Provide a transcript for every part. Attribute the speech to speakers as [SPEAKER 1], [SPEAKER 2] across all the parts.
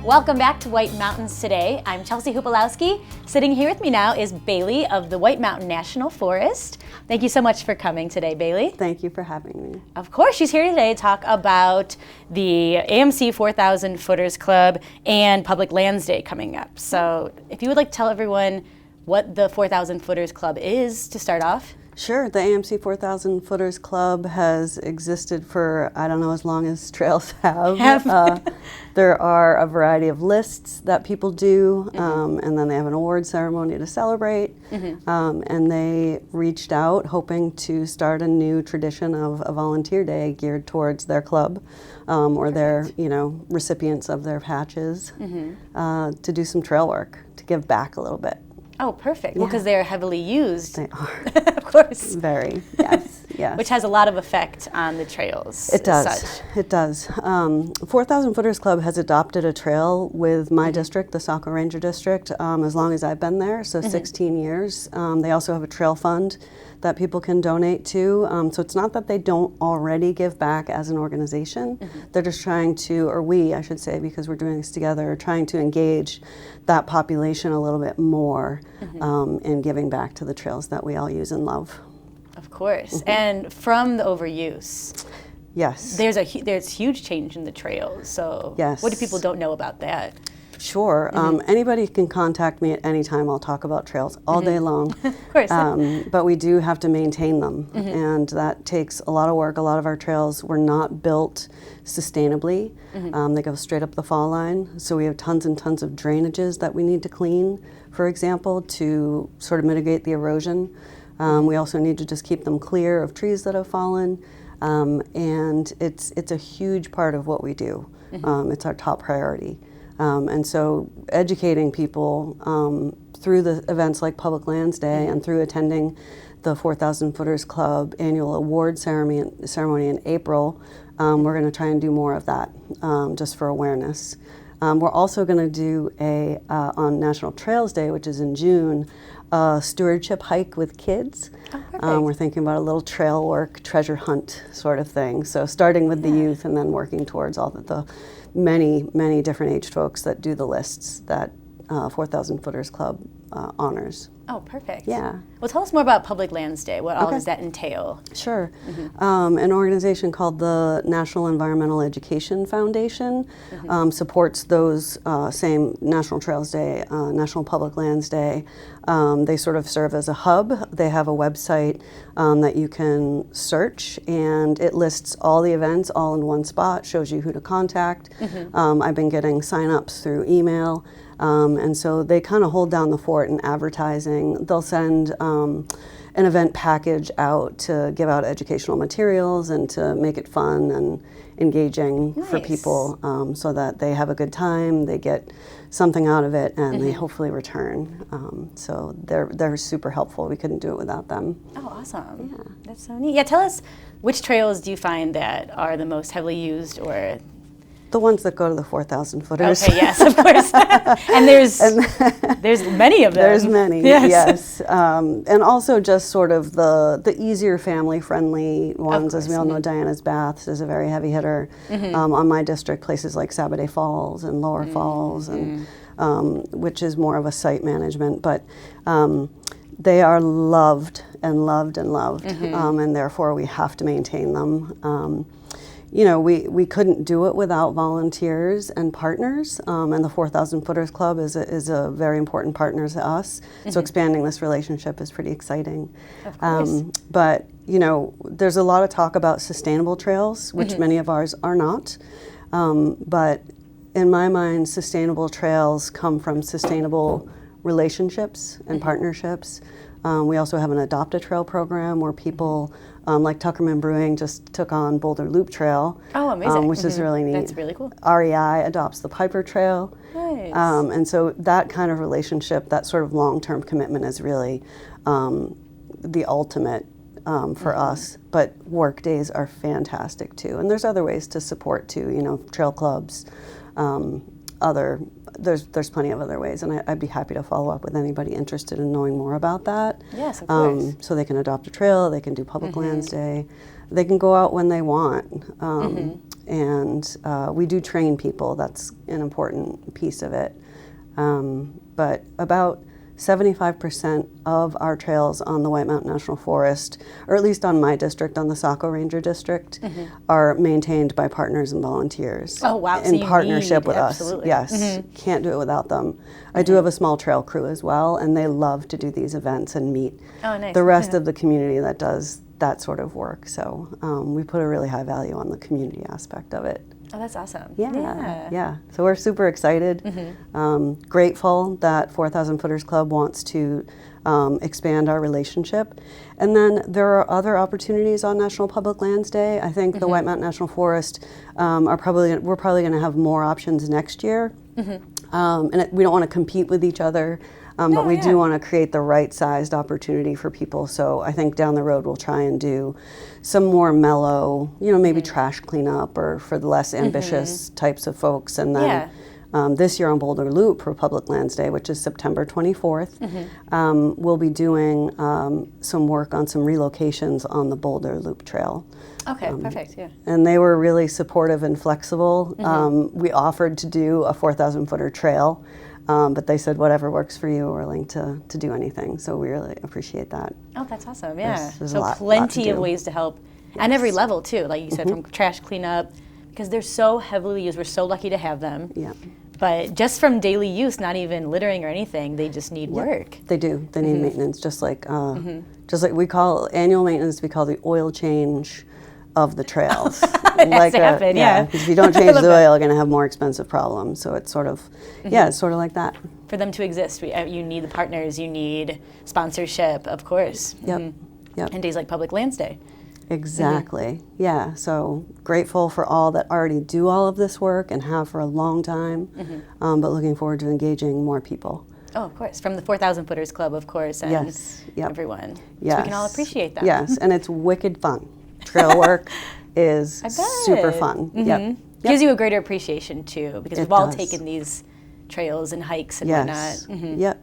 [SPEAKER 1] Welcome back to White Mountains Today. I'm Chelsea Hupalowski. Sitting here with me now is Bailey of the White Mountain National Forest. Thank you so much for coming today, Bailey.
[SPEAKER 2] Thank you for having me.
[SPEAKER 1] Of course, she's here today to talk about the AMC 4,000 Footers Club and Public Lands Day coming up. So if you would like to tell everyone what the 4,000 Footers Club is to start off.
[SPEAKER 2] Sure. The AMC 4,000 Footers Club has existed for, I don't know, as long as trails have. There are a variety of lists that people do, and then they have an award ceremony to celebrate. And they reached out hoping to start a new tradition of a volunteer day geared towards their club or their, recipients of their patches to do some trail work, to give back a little bit.
[SPEAKER 1] Oh, perfect. Yeah. Well, because they're heavily used.
[SPEAKER 2] They are.
[SPEAKER 1] Of course.
[SPEAKER 2] Very, yes, yes.
[SPEAKER 1] Which has a lot of effect on the trails.
[SPEAKER 2] It does, it does. 4,000 Footers Club has adopted a trail with my district, the Saco Ranger District, as long as I've been there, so 16 years. They also have a trail fund that people can donate to. So it's not that they don't already give back as an organization. They're just trying to, or we, I should say, because we're doing this together, are trying to engage that population a little bit more in giving back to the trails that we all use and love.
[SPEAKER 1] Of course. And from the overuse,
[SPEAKER 2] yes,
[SPEAKER 1] there's huge change in the trails. So
[SPEAKER 2] yes.
[SPEAKER 1] What do people don't know about that?
[SPEAKER 2] Sure. Anybody can contact me at any time. I'll talk about trails all day long.
[SPEAKER 1] Of course.
[SPEAKER 2] But we do have to maintain them, and that takes a lot of work. A lot of our trails were not built sustainably. They go straight up the fall line, so we have tons and tons of drainages that we need to clean, for example, to sort of mitigate the erosion. We also need to just keep them clear of trees that have fallen, and it's a huge part of what we do. It's our top priority. And so educating people through the events like Public Lands Day and through attending the 4,000 Footers Club annual award ceremony in April, we're going to try and do more of that just for awareness. We're also going to do on National Trails Day, which is in June, a stewardship hike with kids.
[SPEAKER 1] Oh,
[SPEAKER 2] we're thinking about a little trail work, treasure hunt sort of thing. So starting with the youth and then working towards all the many different age folks that do the lists that 4,000 Footers Club honors.
[SPEAKER 1] Oh, perfect.
[SPEAKER 2] Yeah.
[SPEAKER 1] Well, tell us more about Public Lands Day. What all does that entail?
[SPEAKER 2] Sure. An organization called the National Environmental Education Foundation supports those same National Trails Day, National Public Lands Day. They sort of serve as a hub. They have a website that you can search, and it lists all the events all in one spot, shows you who to contact. I've been getting sign-ups through email. And so they kind of hold down the fort in advertising. They'll send an event package out to give out educational materials and to make it fun and engaging for people so that they have a good time, they get something out of it, and they hopefully return. So they're super helpful. We couldn't do it without them.
[SPEAKER 1] Oh, awesome. Yeah. That's so neat. Yeah, tell us, which trails do you find that are the most heavily used or...
[SPEAKER 2] The ones that go to the 4,000 Footers.
[SPEAKER 1] Okay, yes, of course. And there's many of them.
[SPEAKER 2] There's many, yes. And also just sort of the easier family-friendly ones. As we all know, Diana's Baths is a very heavy hitter. On my district, places like Sabaday Falls and Lower Falls, and which is more of a site management. But they are loved and loved and loved, and therefore we have to maintain them. We couldn't do it without volunteers and partners, and the 4,000 Footers Club is a very important partner to us. So expanding this relationship is pretty exciting.
[SPEAKER 1] Of course.
[SPEAKER 2] But there's a lot of talk about sustainable trails, which many of ours are not. But in my mind, sustainable trails come from sustainable relationships and partnerships. We also have an Adopt a Trail program where people, like Tuckerman Brewing, just took on Boulder Loop Trail.
[SPEAKER 1] Oh, amazing.
[SPEAKER 2] Which is really neat.
[SPEAKER 1] That's really cool.
[SPEAKER 2] REI adopts the Piper Trail.
[SPEAKER 1] Nice.
[SPEAKER 2] And so that kind of relationship, that sort of long-term commitment is really the ultimate for us. But work days are fantastic too. And there's other ways to support too, trail clubs, there's plenty of other ways, and I'd be happy to follow up with anybody interested in knowing more about that.
[SPEAKER 1] Yes, of course.
[SPEAKER 2] So they can adopt a trail, they can do Public Lands Day, they can go out when they want. and we do train people. That's an important piece of it. But about 75% of our trails on the White Mountain National Forest, or at least on my district, on the Saco Ranger District, are maintained by partners and volunteers.
[SPEAKER 1] Oh, wow. So
[SPEAKER 2] In
[SPEAKER 1] you
[SPEAKER 2] partnership
[SPEAKER 1] need-
[SPEAKER 2] with
[SPEAKER 1] absolutely.
[SPEAKER 2] us. Yes. Can't do it without them. I do have a small trail crew as well, and they love to do these events and meet
[SPEAKER 1] Oh, nice.
[SPEAKER 2] the rest of the community that does that sort of work. So we put a really high value on the community aspect of it.
[SPEAKER 1] Oh, that's awesome.
[SPEAKER 2] Yeah. So we're super excited, grateful that 4,000 Footers Club wants to expand our relationship. And then there are other opportunities on National Public Lands Day. I think the White Mountain National Forest we're probably going to have more options next year. And we don't want to compete with each other. But we do want to create the right-sized opportunity for people. So I think down the road we'll try and do some more mellow, maybe trash cleanup or for the less ambitious types of folks. And then this year on Boulder Loop for Public Lands Day, which is September 24th, we'll be doing some work on some relocations on the Boulder Loop Trail.
[SPEAKER 1] Okay, perfect, yeah.
[SPEAKER 2] And they were really supportive and flexible. We offered to do a 4,000-footer trail. But they said, whatever works for you, we're willing to do anything. So we really appreciate that.
[SPEAKER 1] Oh, that's awesome, yeah.
[SPEAKER 2] There's
[SPEAKER 1] So
[SPEAKER 2] a lot
[SPEAKER 1] plenty
[SPEAKER 2] to
[SPEAKER 1] of
[SPEAKER 2] do.
[SPEAKER 1] ways to help on every level, too. Like you said, from trash cleanup, because they're so heavily used. We're so lucky to have them.
[SPEAKER 2] Yeah.
[SPEAKER 1] But just from daily use, not even littering or anything, they just need work.
[SPEAKER 2] They do. They need maintenance, just like we call annual maintenance, we call the oil change of the trails.
[SPEAKER 1] It has to happen, yeah.
[SPEAKER 2] Because if you don't change the oil, you're going to have more expensive problems. So it's sort of, it's sort of like that.
[SPEAKER 1] For them to exist, you need the partners, you need sponsorship, of course.
[SPEAKER 2] Yep.
[SPEAKER 1] And days like Public Lands Day.
[SPEAKER 2] Exactly. Yeah. So grateful for all that already do all of this work and have for a long time, but looking forward to engaging more people.
[SPEAKER 1] Oh, of course. From the 4,000 Footers Club, of course, and everyone.
[SPEAKER 2] Yes.
[SPEAKER 1] So we can all appreciate that.
[SPEAKER 2] Yes, and it's wicked fun. Trail work is super fun.
[SPEAKER 1] Gives you a greater appreciation, too, because we've all taken these trails and hikes and whatnot.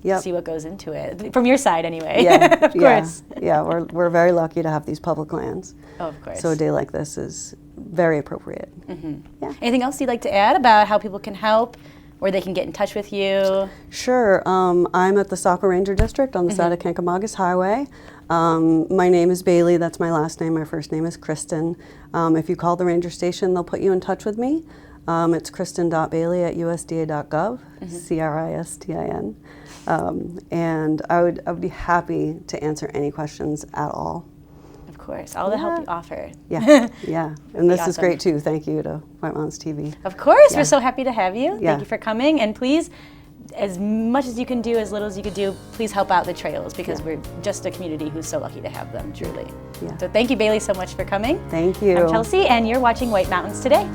[SPEAKER 2] Yep.
[SPEAKER 1] See what goes into it. From your side, anyway.
[SPEAKER 2] Yeah.
[SPEAKER 1] Of course.
[SPEAKER 2] Yeah, we're very lucky to have these public lands.
[SPEAKER 1] Oh, of course.
[SPEAKER 2] So a day like this is very appropriate. Yeah.
[SPEAKER 1] Anything else you'd like to add about how people can help or they can get in touch with you?
[SPEAKER 2] Sure. I'm at the Saco Ranger District on the side of Kankomagus Highway. My name is Bailey. That's my last name. My first name is Kristen. If you call the ranger station, they'll put you in touch with me. It's kristen.bailey@usda.gov, Kristin. And I would be happy to answer any questions at all.
[SPEAKER 1] Of course, all the help you offer.
[SPEAKER 2] Yeah. And this is
[SPEAKER 1] awesome.
[SPEAKER 2] great too. Thank you to White Mountains TV.
[SPEAKER 1] Of course, we're so happy to have you.
[SPEAKER 2] Yeah.
[SPEAKER 1] Thank you for coming, and please, as much as you can do, as little as you could do, please help out the trails because we're just a community who's so lucky to have them, truly.
[SPEAKER 2] Yeah.
[SPEAKER 1] So thank you, Bailey, so much for coming.
[SPEAKER 2] Thank you.
[SPEAKER 1] I'm Chelsea, and you're watching White Mountains Today.